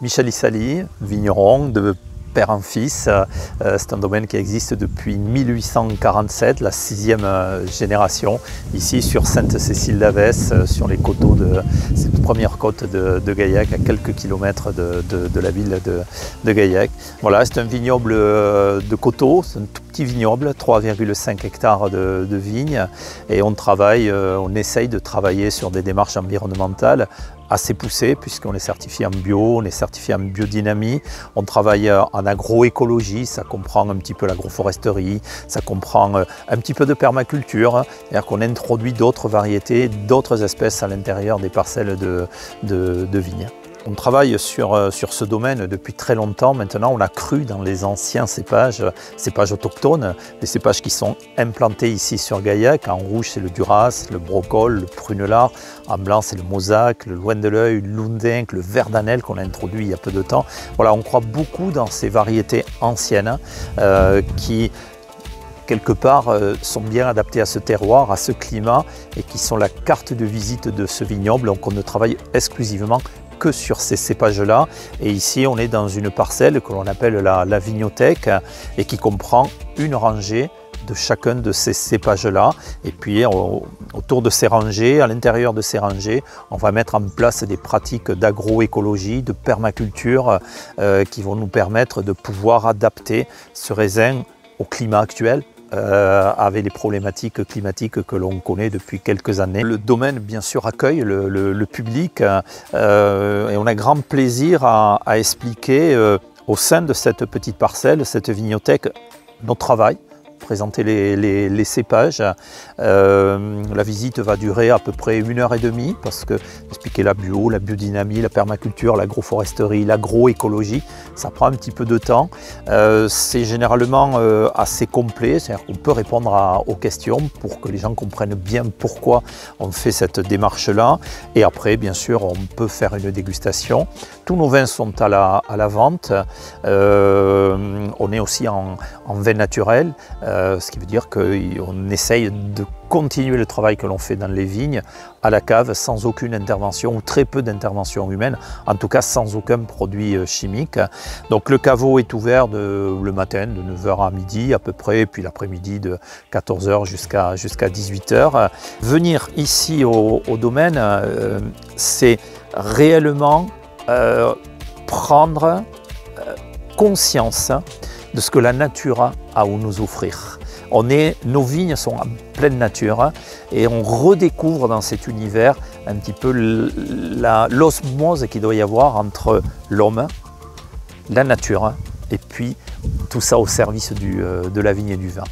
Michel Issali, vigneron de père en fils. C'est un domaine qui existe depuis 1847, la 6e génération, ici sur Sainte-Cécile-d'Avès, sur les coteaux de cette première côte de Gaillac, à quelques kilomètres de la ville de Gaillac. Voilà, c'est un vignoble de coteaux, c'est un tout petit vignoble, 3,5 hectares de vignes, et on essaye de travailler sur des démarches environnementales assez poussées, puisqu'on est certifié en bio, on est certifié en biodynamie, on travaille en agroécologie, ça comprend un petit peu l'agroforesterie, ça comprend un petit peu de permaculture, c'est-à-dire qu'on introduit d'autres variétés, d'autres espèces à l'intérieur des parcelles de vignes. On travaille sur ce domaine depuis très longtemps. Maintenant, on a cru dans les anciens cépages autochtones, des cépages qui sont implantés ici sur Gaillac. En rouge, c'est le Duras, le Brocol, le Prunelard. En blanc, c'est le Mosaque, le Loin de l'Œil, le Loundinc, le Verdanel qu'on a introduit il y a peu de temps. Voilà, on croit beaucoup dans ces variétés anciennes qui, quelque part, sont bien adaptées à ce terroir, à ce climat, et qui sont la carte de visite de ce vignoble. Donc on ne travaille exclusivement que sur ces cépages-là. Et ici, on est dans une parcelle que l'on appelle la vignothèque et qui comprend une rangée de chacun de ces cépages-là. Et puis, autour de ces rangées, à l'intérieur de ces rangées, on va mettre en place des pratiques d'agroécologie, de permaculture qui vont nous permettre de pouvoir adapter ce raisin au climat actuel, avec les problématiques climatiques que l'on connaît depuis quelques années. Le domaine, bien sûr, accueille le public et on a grand plaisir à expliquer au sein de cette petite parcelle, cette vignothèque, notre travail, présenter les cépages. La visite va durer à peu près 1h30 parce que expliquer la bio, la biodynamie, la permaculture, l'agroforesterie, l'agroécologie, ça prend un petit peu de temps. C'est généralement assez complet, c'est-à-dire qu'on peut répondre aux questions pour que les gens comprennent bien pourquoi on fait cette démarche-là. Et après, bien sûr, on peut faire une dégustation. Tous nos vins sont à la vente. On est aussi en vin naturel. Ce qui veut dire qu'on essaye de continuer le travail que l'on fait dans les vignes à la cave sans aucune intervention ou très peu d'intervention humaine, en tout cas sans aucun produit chimique. Donc le caveau est ouvert le matin de 9h à midi à peu près, puis l'après-midi de 14h jusqu'à 18h. Venir ici au domaine, c'est réellement prendre conscience de ce que la nature a à nous offrir. Nos vignes sont en pleine nature et on redécouvre dans cet univers un petit peu l'osmose qu'il doit y avoir entre l'homme, la nature et puis tout ça au service de la vigne et du vin.